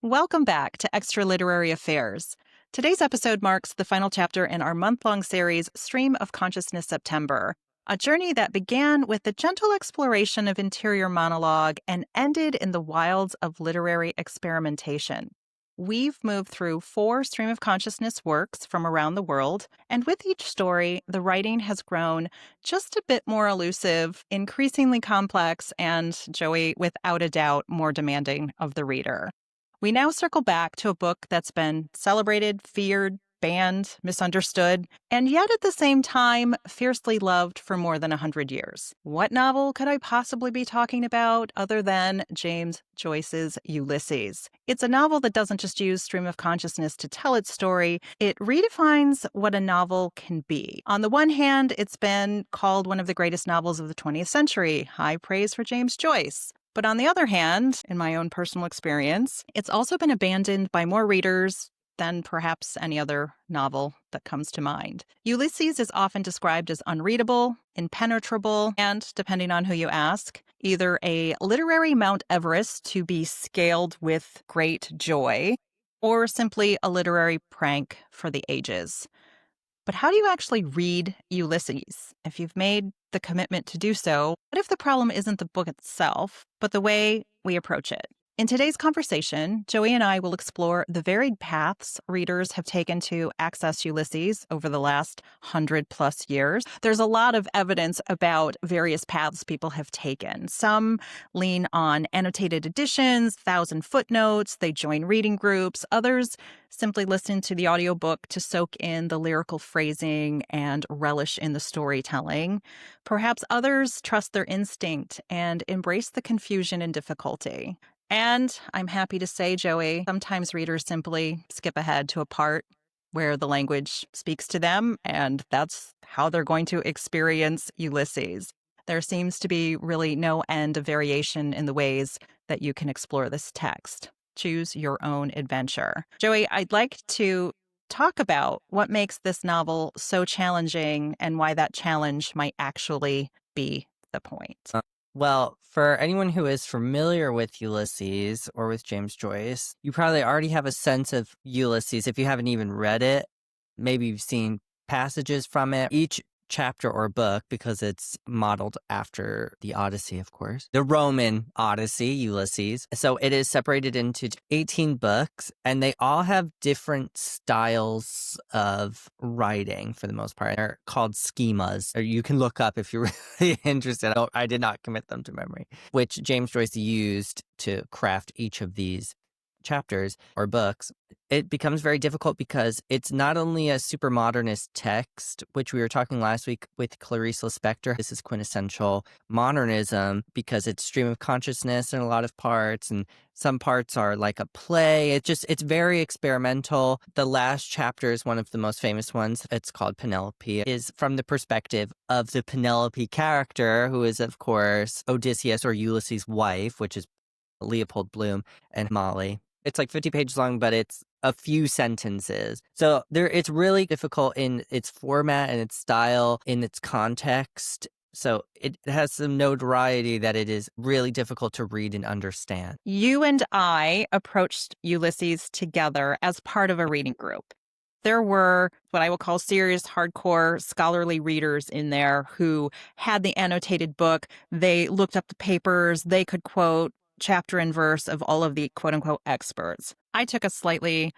Welcome back to Extra Literary Affairs. Today's episode marks the final chapter in our month-long series, Stream of Consciousness September, a journey that began with the gentle exploration of interior monologue and ended in the wilds of literary experimentation. We've moved through 4 Stream of Consciousness works from around the world, and with each story, the writing has grown just a bit more elusive, increasingly complex, and, Joey, without a doubt, more demanding of the reader. We now circle back to a book that's been celebrated, feared, banned, misunderstood, and yet at the same time, fiercely loved for more than 100 years. What novel could I possibly be talking about other than James Joyce's Ulysses? It's a novel that doesn't just use stream of consciousness to tell its story, it redefines what a novel can be. On the one hand, it's been called one of the greatest novels of the 20th century. High praise for James Joyce. But on the other hand, in my own personal experience, it's also been abandoned by more readers than perhaps any other novel that comes to mind. Ulysses is often described as unreadable, impenetrable, and, depending on who you ask, either a literary Mount Everest to be scaled with great joy, or simply a literary prank for the ages. But how do you actually read Ulysses? If you've made the commitment to do so, what if the problem isn't the book itself, but the way we approach it? In today's conversation, Joey and I will explore the varied paths readers have taken to access Ulysses over the last 100+ years. There's a lot of evidence about various paths people have taken. Some lean on annotated editions, 1,000 footnotes, they join reading groups. Others simply listen to the audiobook to soak in the lyrical phrasing and relish in the storytelling. Perhaps others trust their instinct and embrace the confusion and difficulty. And I'm happy to say, Joey, sometimes readers simply skip ahead to a part where the language speaks to them, and that's how they're going to experience Ulysses. There seems to be really no end of variation in the ways that you can explore this text. Choose your own adventure. Joey, I'd like to talk about what makes this novel so challenging and why that challenge might actually be the point. Well, for anyone who is familiar with Ulysses or with James Joyce, you probably already have a sense of Ulysses if you haven't even read it. Maybe you've seen passages from it. Each chapter or book, because it's modeled after the Odyssey, of course, the Roman Odyssey, Ulysses. So it is separated into 18 books, and they all have different styles of writing for the most part. They're called schemas, or you can look up if you're really interested. I did not commit them to memory, which James Joyce used to craft each of these chapters or books. It becomes very difficult because it's not only a super modernist text, which we were talking last week with Clarice Lispector. This is quintessential modernism because it's stream of consciousness in a lot of parts, and some parts are like a play. It's very experimental. The last chapter is one of the most famous ones. It's called Penelope. It is from the perspective of the Penelope character, who is, of course, Odysseus or Ulysses' wife, which is Leopold Bloom and Molly. It's like 50 pages long, but it's a few sentences. So it's really difficult in its format and its style, in its context. So it has some notoriety that it is really difficult to read and understand. You and I approached Ulysses together as part of a reading group. There were what I will call serious, hardcore, scholarly readers in there who had the annotated book. They looked up the papers. They could quote chapter and verse of all of the quote-unquote experts. I took a slightly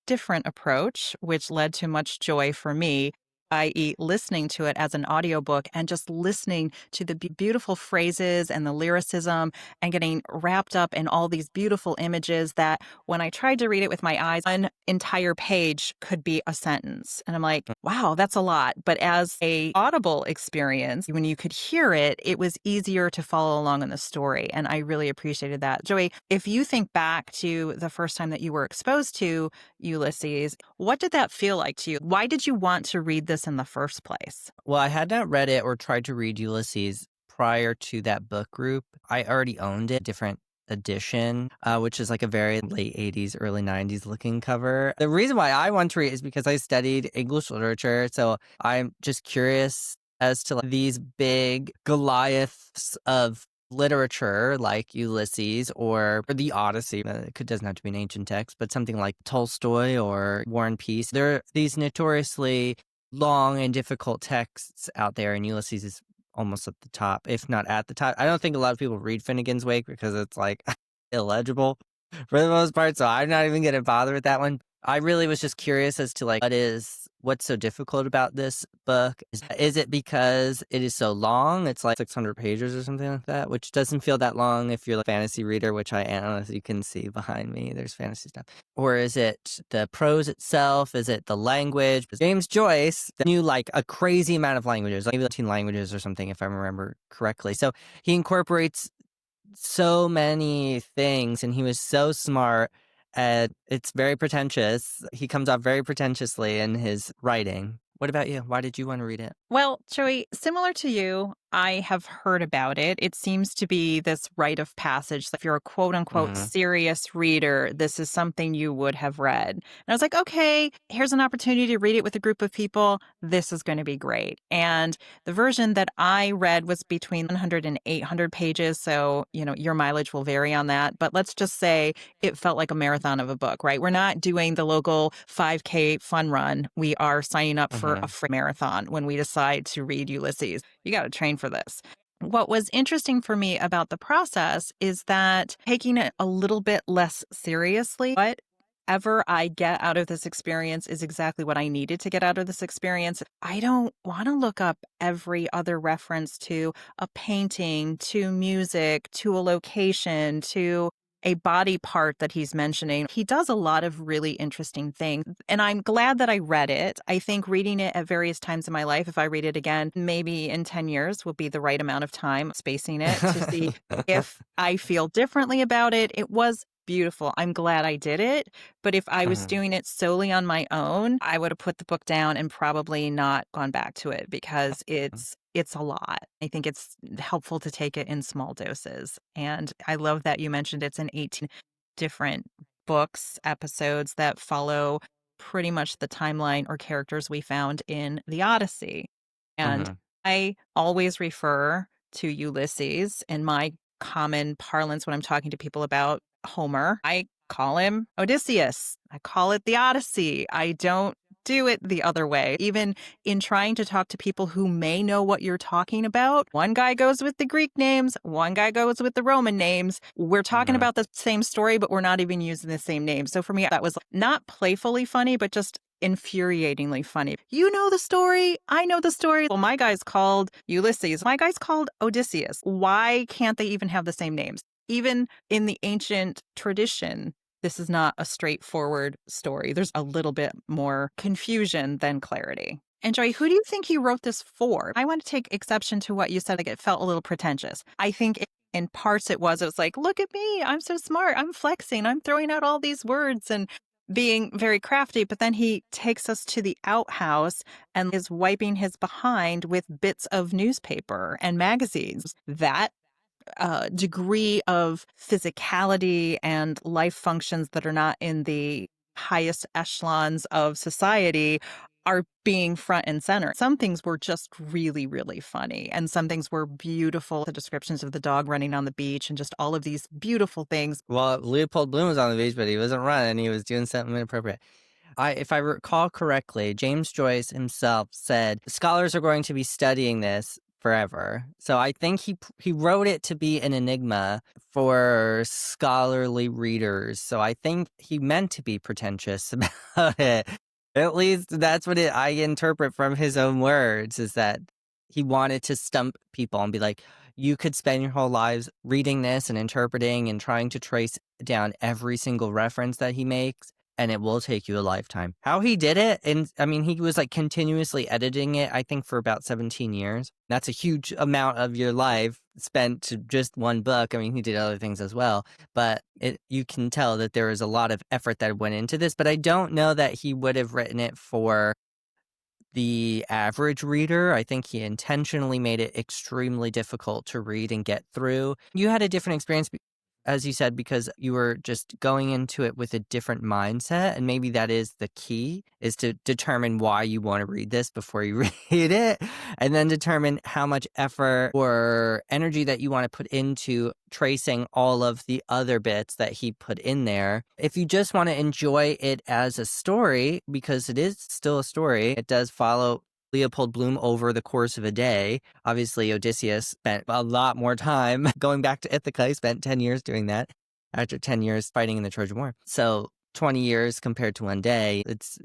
different approach, which led to much joy for me, i.e. listening to it as an audiobook and just listening to the beautiful phrases and the lyricism and getting wrapped up in all these beautiful images that when I tried to read it with my eyes, an entire page could be a sentence. And I'm like, wow, that's a lot. But as a audible experience, when you could hear it, it was easier to follow along in the story. And I really appreciated that. Joey, if you think back to the first time that you were exposed to Ulysses, what did that feel like to you? Why did you want to read this in the first place? Well, I had not read it or tried to read Ulysses prior to that book group. I already owned it, different edition, which is like a very late 80s, early 90s looking cover. The reason why I want to read is because I studied English literature. So I'm just curious as to these big Goliaths of literature like Ulysses or the Odyssey. It doesn't have to be an ancient text, but something like Tolstoy or War and Peace. There are these notoriously long and difficult texts out there, and Ulysses is almost at the top, if not at the top. I don't think a lot of people read Finnegan's Wake because it's like illegible for the most part, so I'm not even going to bother with that one. I really was just curious as to like what's so difficult about this book. Is it because it is so long? It's like 600 pages or something like that, which doesn't feel that long if you're a fantasy reader, which I am, as you can see behind me. There's fantasy stuff. Or is it the prose itself? Is it the language? James Joyce knew like a crazy amount of languages, like maybe 13 languages or something, if I remember correctly. So he incorporates so many things, and he was so smart. And it's very pretentious. He comes off very pretentiously in his writing. What about you? Why did you want to read it? Well, Joey, similar to you, I have heard about it. It seems to be this rite of passage. If you're a quote unquote Mhm. serious reader, this is something you would have read. And I was like, okay, here's an opportunity to read it with a group of people. This is going to be great. And the version that I read was between 100 and 800 pages. So, your mileage will vary on that. But let's just say it felt like a marathon of a book, right? We're not doing the local 5K fun run. We are signing up for a free marathon when we decide to read Ulysses. You got to train for this. What was interesting for me about the process is that taking it a little bit less seriously, whatever I get out of this experience is exactly what I needed to get out of this experience. I don't want to look up every other reference to a painting, to music, to a location, to a body part that he's mentioning. He does a lot of really interesting things, and I'm glad that I read it. I think reading it at various times in my life, if I read it again, maybe in 10 years will be the right amount of time spacing it to see if I feel differently about it. It was beautiful. I'm glad I did it. But if I was doing it solely on my own, I would have put the book down and probably not gone back to it because it's a lot. I think it's helpful to take it in small doses. And I love that you mentioned it's in 18 different books, episodes that follow pretty much the timeline or characters we found in the Odyssey. And Mhm. I always refer to Ulysses in my common parlance when I'm talking to people about Homer. I call him Odysseus. I call it the Odyssey. I don't do it the other way. Even in trying to talk to people who may know what you're talking about, one guy goes with the Greek names, one guy goes with the Roman names. We're talking Mhm. about the same story, but we're not even using the same name. So for me, that was not playfully funny, but just infuriatingly funny. You know the story. I know the story. Well, my guy's called Ulysses. My guy's called Odysseus. Why can't they even have the same names? Even in the ancient tradition, this is not a straightforward story. There's a little bit more confusion than clarity. And Joy, who do you think you wrote this for? I want to take exception to what you said, like it felt a little pretentious. I think in parts it was like, look at me, I'm so smart, I'm flexing, I'm throwing out all these words and being very crafty. But then he takes us to the outhouse and is wiping his behind with bits of newspaper and magazines. That degree of physicality and life functions that are not in the highest echelons of society are being front and center. Some things were just really, really funny, and some things were beautiful. The descriptions of the dog running on the beach and just all of these beautiful things. Well, Leopold Bloom was on the beach, but he wasn't running. He was doing something inappropriate. If I recall correctly, James Joyce himself said scholars are going to be studying this forever. So I think he wrote it to be an enigma for scholarly readers. So I think he meant to be pretentious about it. At least that's what I interpret from his own words, is that he wanted to stump people and be like, you could spend your whole lives reading this and interpreting and trying to trace down every single reference that he makes, and it will take you a lifetime. How he did it, and I mean, he was like continuously editing it, I think, for about 17 years. That's a huge amount of your life spent to just one book. I mean, he did other things as well, but you can tell that there was a lot of effort that went into this. But I don't know that he would have written it for the average reader. I think he intentionally made it extremely difficult to read and get through. You had a different experience as you said, because you were just going into it with a different mindset. And maybe that is the key, is to determine why you want to read this before you read it, and then determine how much effort or energy that you want to put into tracing all of the other bits that he put in there. If you just want to enjoy it as a story, because it is still a story, it does follow Leopold Bloom over the course of a day. Obviously, Odysseus spent a lot more time going back to Ithaca. He spent 10 years doing that after 10 years fighting in the Trojan War. So 20 years compared to one day, it's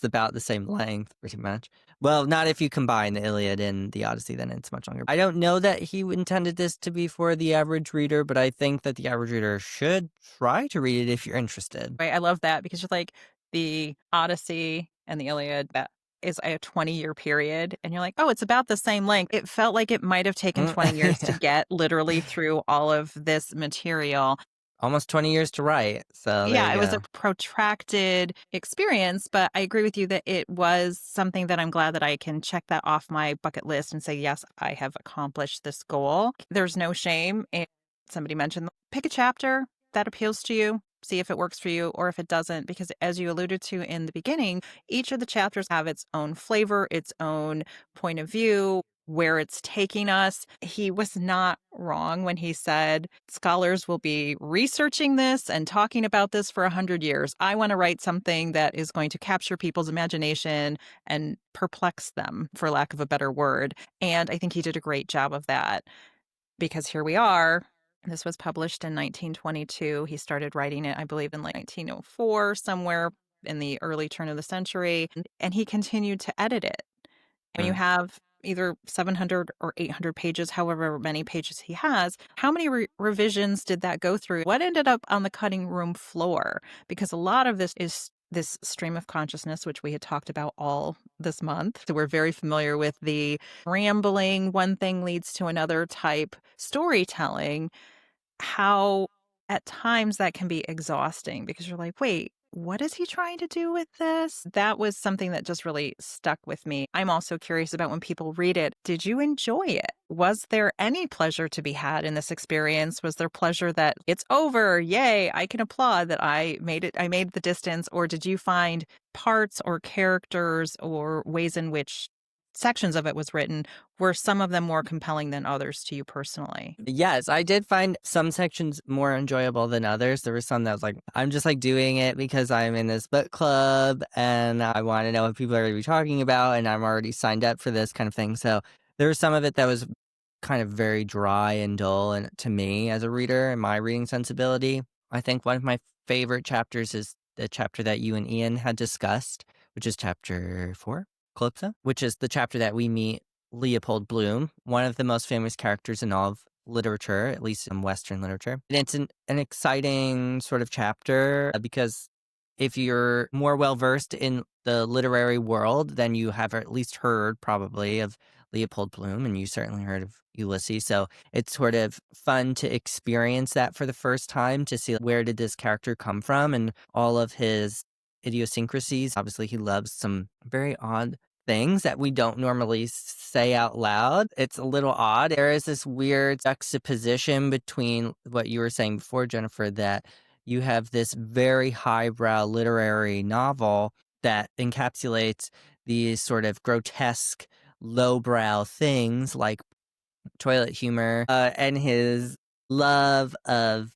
about the same length pretty much. Well, not if you combine the Iliad and the Odyssey, then it's much longer. I don't know that he intended this to be for the average reader, but I think that the average reader should try to read it if you're interested. Right. I love that because you're like the Odyssey and the Iliad, that is a 20-year period. And you're like, oh, it's about the same length. It felt like it might have taken 20 years to get literally through all of this material. Almost 20 years to write. So there Yeah, you it was go. a protracted experience, but I agree with you that it was something that I'm glad that I can check that off my bucket list and say, yes, I have accomplished this goal. There's no shame. And somebody mentioned, pick a chapter that appeals to you, see if it works for you or if it doesn't, because as you alluded to in the beginning, each of the chapters have its own flavor, its own point of view, where it's taking us. He was not wrong when he said scholars will be researching this and talking about this for 100 years. I want to write something that is going to capture people's imagination and perplex them, for lack of a better word. And I think he did a great job of that, because here we are. This was published in 1922. He started writing it, I believe, in like 1904, somewhere in the early turn of the century. And he continued to edit it. When you Mm. have either 700 or 800 pages, however many pages he has, how many revisions did that go through? What ended up on the cutting room floor? Because a lot of this is this stream of consciousness, which we had talked about all this month. So we're very familiar with the rambling, one thing leads to another type storytelling. How at times that can be exhausting because you're like, wait, what is he trying to do with this? That was something that just really stuck with me. I'm also curious about when people read it, did you enjoy it? Was there any pleasure to be had in this experience? Was there pleasure that it's over? Yay, I can applaud that I made it. I made the distance. Or did you find parts or characters or ways in which sections of it was written, were some of them more compelling than others to you personally? Yes, I did find some sections more enjoyable than others. There were some that was like, I'm just like doing it because I'm in this book club and I want to know what people are going to be talking about and I'm already signed up for this kind of thing. So there was some of it that was kind of very dry and dull, and to me as a reader and my reading sensibility. I think one of my favorite chapters is the chapter that you and Ian had discussed, which is chapter 4, Calypso, which is the chapter that we meet Leopold Bloom, one of the most famous characters in all of literature, at least in Western literature. And it's an exciting sort of chapter because if you're more well versed in the literary world, then you have at least heard probably of Leopold Bloom, and you certainly heard of Ulysses. So it's sort of fun to experience that for the first time, to see where did this character come from and all of his idiosyncrasies. Obviously, he loves some very odd things that we don't normally say out loud. It's a little odd. There is this weird juxtaposition between what you were saying before, Jennifer, that you have this very highbrow literary novel that encapsulates these sort of grotesque, lowbrow things like toilet humor and his love of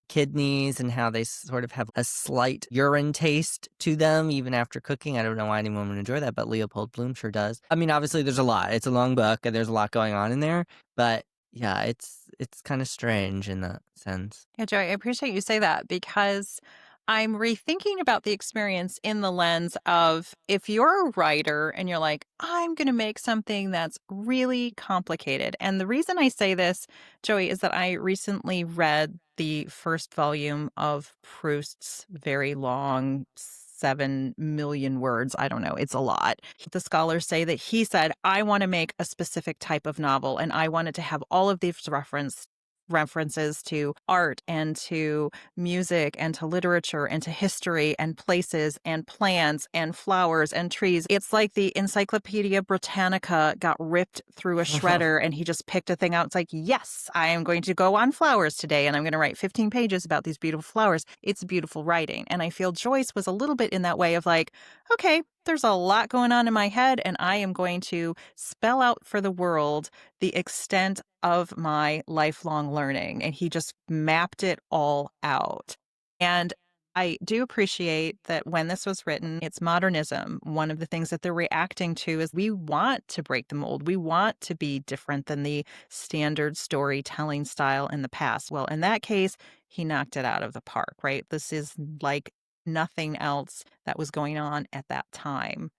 kidneys and how they sort of have a slight urine taste to them even after cooking. I don't know why anyone would enjoy that, but Leopold Bloom sure does. I mean, obviously there's a lot. It's a long book and there's a lot going on in there, but yeah, it's kind of strange in that sense. Yeah, Joey, I appreciate you say that because I'm rethinking about the experience in the lens of if you're a writer and you're like, I'm going to make something that's really complicated. And the reason I say this, Joey, is that I recently read the first volume of Proust's very long 7 million words. I don't know. It's a lot. The scholars say that he said, I want to make a specific type of novel and I wanted to have all of these references references to art and to music and to literature and to history and places and plants and flowers and trees. It's like the Encyclopedia Britannica got ripped through a shredder and he just picked a thing out. It's like, yes, I am going to go on flowers today and I'm going to write 15 pages about these beautiful flowers. It's beautiful writing. And I feel Joyce was a little bit in that way of like, okay, there's a lot going on in my head and I am going to spell out for the world the extent of my lifelong learning. And he just mapped it all out. And I do appreciate that when this was written, it's modernism. One of the things that they're reacting to is we want to break the mold. We want to be different than the standard storytelling style in the past. Well, in that case, he knocked it out of the park, right? This is like nothing else that was going on at that time.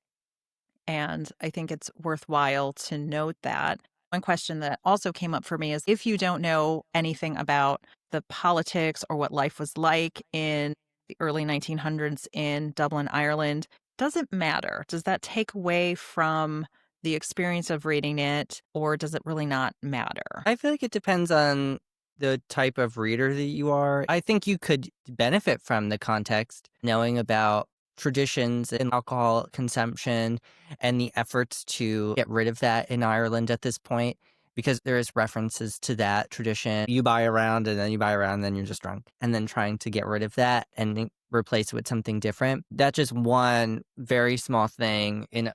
And I think it's worthwhile to note that. One question that also came up for me is if you don't know anything about the politics or what life was like in the early 1900s in Dublin, Ireland, does it matter? Does that take away from the experience of reading it, or does it really not matter? I feel like it depends on the type of reader that you are. I think you could benefit from the context, knowing about traditions in alcohol consumption and the efforts to get rid of that in Ireland at this point, because there is references to that tradition. You buy around and then you buy around and then you're just drunk, and then trying to get rid of that and replace it with something different. That's just one very small thing in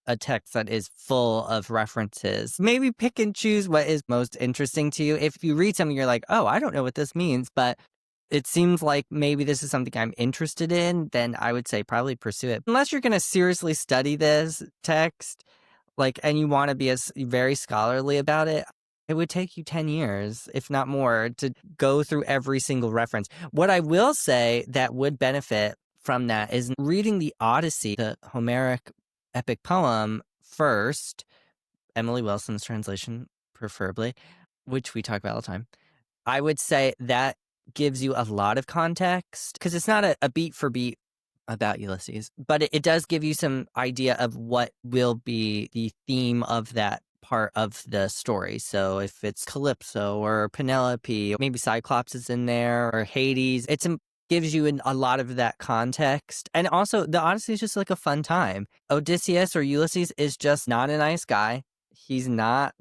a text that is full of references. Maybe pick and choose what is most interesting to you. If you read something, you're like, oh, I don't know what this means, but it seems like maybe this is something I'm interested in, then I would say probably pursue it. Unless you're going to seriously study this text, like, and you want to be very scholarly about it, it would take you 10 years, if not more, to go through every single reference. What I will say that would benefit from that is reading the Odyssey, the Homeric epic poem first, Emily Wilson's translation, preferably, which we talk about all the time. I would say that gives you a lot of context because it's not a beat for beat about Ulysses, but it does give you some idea of what will be the theme of that part of the story. So if it's Calypso or Penelope, maybe Cyclops is in there or Hades, it gives you a lot of that context. And also the Odyssey is just like a fun time. Odysseus or Ulysses is just not a nice guy. He's not.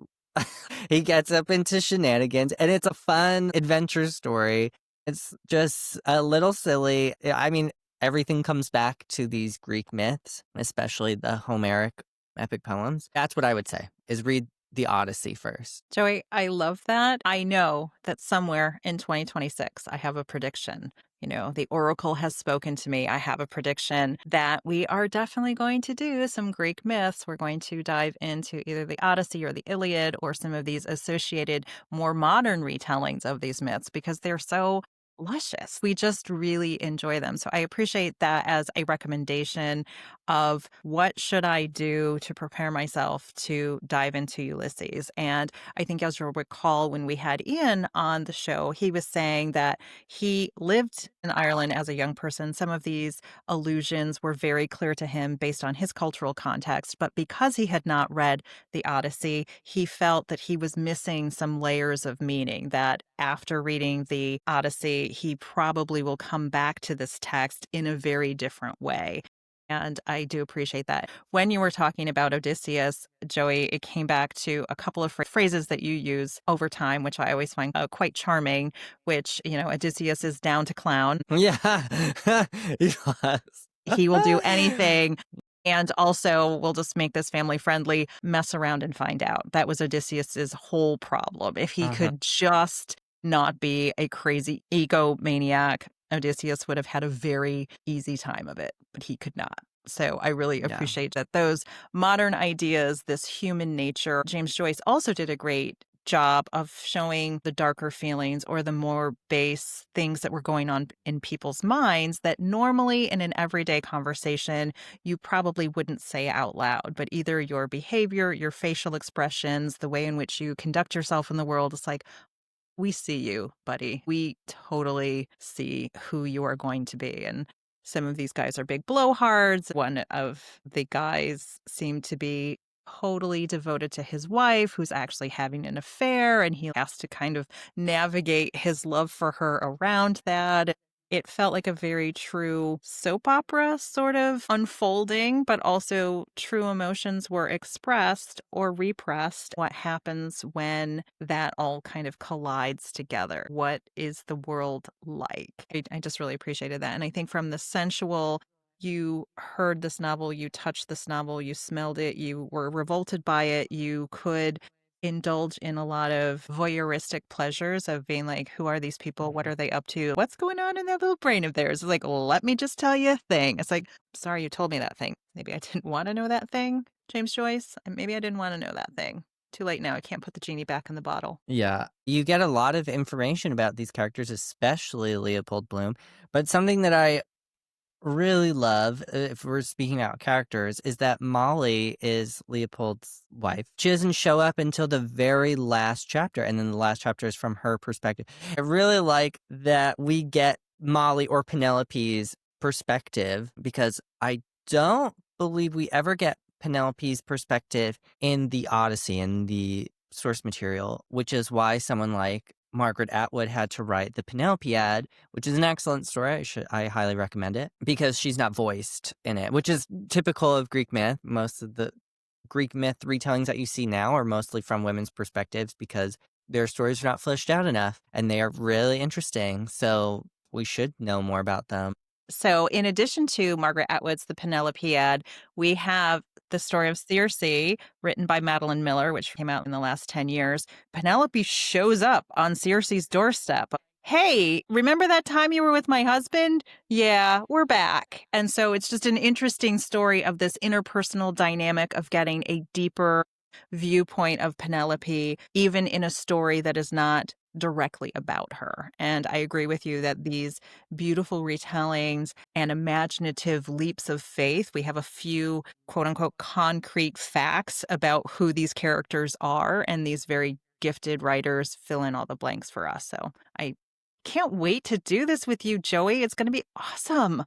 He gets up into shenanigans and it's a fun adventure story. It's just a little silly. I mean, everything comes back to these Greek myths, especially the Homeric epic poems. That's what I would say, is read the Odyssey first. Joey, I love that. I know that somewhere in 2026, I have a prediction. You know, the Oracle has spoken to me. I have a prediction that we are definitely going to do some Greek myths. We're going to dive into either the Odyssey or the Iliad or some of these associated more modern retellings of these myths because they're so luscious. We just really enjoy them. So I appreciate that as a recommendation of what should I do to prepare myself to dive into Ulysses. And I think as you'll recall, when we had Ian on the show, he was saying that he lived in Ireland as a young person. Some of these allusions were very clear to him based on his cultural context. But because he had not read the Odyssey, he felt that he was missing some layers of meaning, that after reading the Odyssey, he probably will come back to this text in a very different way. And I do appreciate that. When you were talking about Odysseus, Joey, it came back to a couple of phrases that you use over time, which I always find quite charming, which, you know, Odysseus is down to clown. Yeah, he was. He will do anything. And also, we'll just make this family friendly, mess around and find out. That was Odysseus's whole problem. If he could just not be a crazy egomaniac, Odysseus would have had a very easy time of it, but he could not. So I really appreciate that those modern ideas, this human nature, James Joyce also did a great job of showing the darker feelings or the more base things that were going on in people's minds that normally in an everyday conversation you probably wouldn't say out loud, but either your behavior, your facial expressions, the way in which you conduct yourself in the world, it's like, we see you, buddy. We totally see who you are going to be. And some of these guys are big blowhards. One of the guys seemed to be totally devoted to his wife, who's actually having an affair, and he has to kind of navigate his love for her around that. It felt like a very true soap opera sort of unfolding, but also true emotions were expressed or repressed. What happens when that all kind of collides together? What is the world like? I just really appreciated that. And I think from the sensual, you heard this novel, you touched this novel, you smelled it, you were revolted by it, you could indulge in a lot of voyeuristic pleasures of being like, who are these people? What are they up to? What's going on in that little brain of theirs? It's like, let me just tell you a thing. It's like, sorry, you told me that thing. Maybe I didn't want to know that thing, James Joyce. And maybe I didn't want to know that thing. Too late now. I can't put the genie back in the bottle. Yeah, you get a lot of information about these characters, especially Leopold Bloom. But something that I really love, if we're speaking about characters, is that Molly is Leopold's wife. She doesn't show up until the very last chapter, and then the last chapter is from her perspective. I really like that we get Molly or Penelope's perspective, because I don't believe we ever get Penelope's perspective in the Odyssey, in the source material, which is why someone like Margaret Atwood had to write the Penelopiad, which is an excellent story. I highly recommend it, because she's not voiced in it, which is typical of Greek myth. Most of the Greek myth retellings that you see now are mostly from women's perspectives, because their stories are not fleshed out enough, and they are really interesting. So we should know more about them. So, in addition to Margaret Atwood's The Penelopiad, we have the story of Circe, written by Madeline Miller, which came out in the last 10 years. Penelope shows up on Circe's doorstep. Hey, remember that time you were with my husband? Yeah, we're back. And so it's just an interesting story of this interpersonal dynamic of getting a deeper viewpoint of Penelope, even in a story that is not directly about her. And I agree with you that these beautiful retellings and imaginative leaps of faith, we have a few quote unquote concrete facts about who these characters are, and these very gifted writers fill in all the blanks for us. So I can't wait to do this with you, Joey. It's going to be awesome.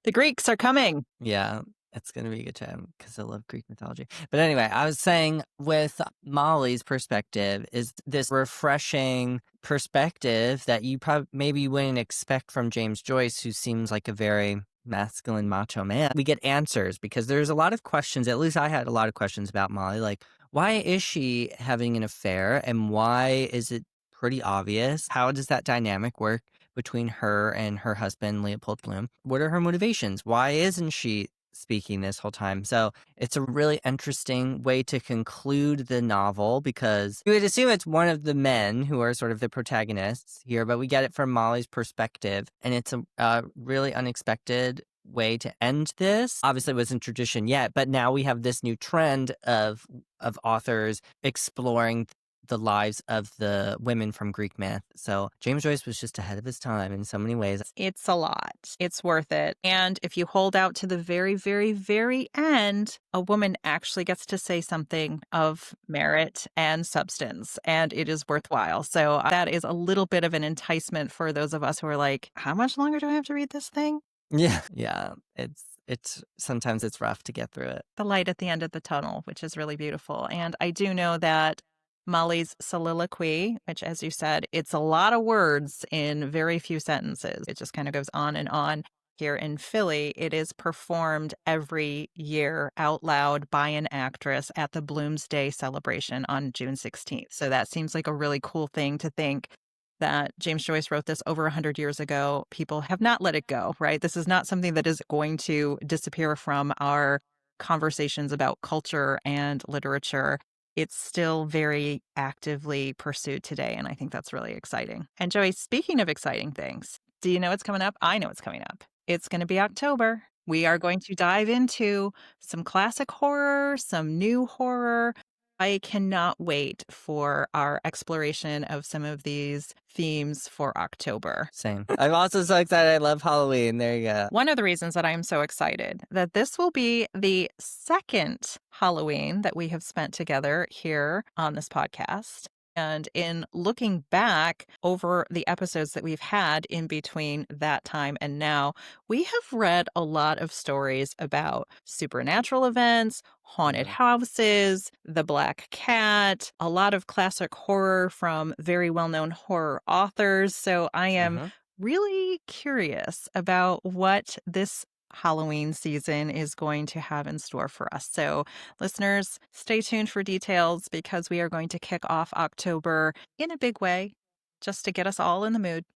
The Greeks are coming. Yeah, it's going to be a good time, because I love Greek mythology. But anyway, I was saying with Molly's perspective is this refreshing perspective that you probably maybe wouldn't expect from James Joyce, who seems like a very masculine macho man. We get answers, because there's a lot of questions, at least I had a lot of questions about Molly, like, why is she having an affair, and why is it pretty obvious? How does that dynamic work between her and her husband, Leopold Bloom? What are her motivations? Why isn't she speaking this whole time? So it's a really interesting way to conclude the novel, because you would assume it's one of the men who are sort of the protagonists here, but we get it from Molly's perspective, and it's a really unexpected way to end this. Obviously, it wasn't tradition yet, but now we have this new trend of authors exploring the lives of the women from Greek myth. So James Joyce was just ahead of his time in so many ways. It's a lot. It's worth it. And if you hold out to the very, very, very end, a woman actually gets to say something of merit and substance, and it is worthwhile. So that is a little bit of an enticement for those of us who are like, how much longer do I have to read this thing? Yeah. It's sometimes it's rough to get through it. The light at the end of the tunnel, which is really beautiful. And I do know that Molly's soliloquy, which, as you said, it's a lot of words in very few sentences. It just kind of goes on and on. Here in Philly, it is performed every year out loud by an actress at the Bloomsday celebration on June 16th. So that seems like a really cool thing to think that James Joyce wrote this over 100 years ago. People have not let it go, right? This is not something that is going to disappear from our conversations about culture and literature. It's still very actively pursued today, and I think that's really exciting. And Joey, speaking of exciting things, do you know what's coming up? I know what's coming up. It's going to be October. We are going to dive into some classic horror, some new horror. I cannot wait for our exploration of some of these themes for October. Same. I'm also so excited. I love Halloween. There you go. One of the reasons that I am so excited that this will be the second Halloween that we have spent together here on this podcast. And in looking back over the episodes that we've had in between that time and now, we have read a lot of stories about supernatural events, haunted Mhm. houses, the black cat, a lot of classic horror from very well known horror authors. So I am Mhm. really curious about what this Halloween season is going to have in store for us. So listeners, stay tuned for details because we are going to kick off October in a big way just to get us all in the mood.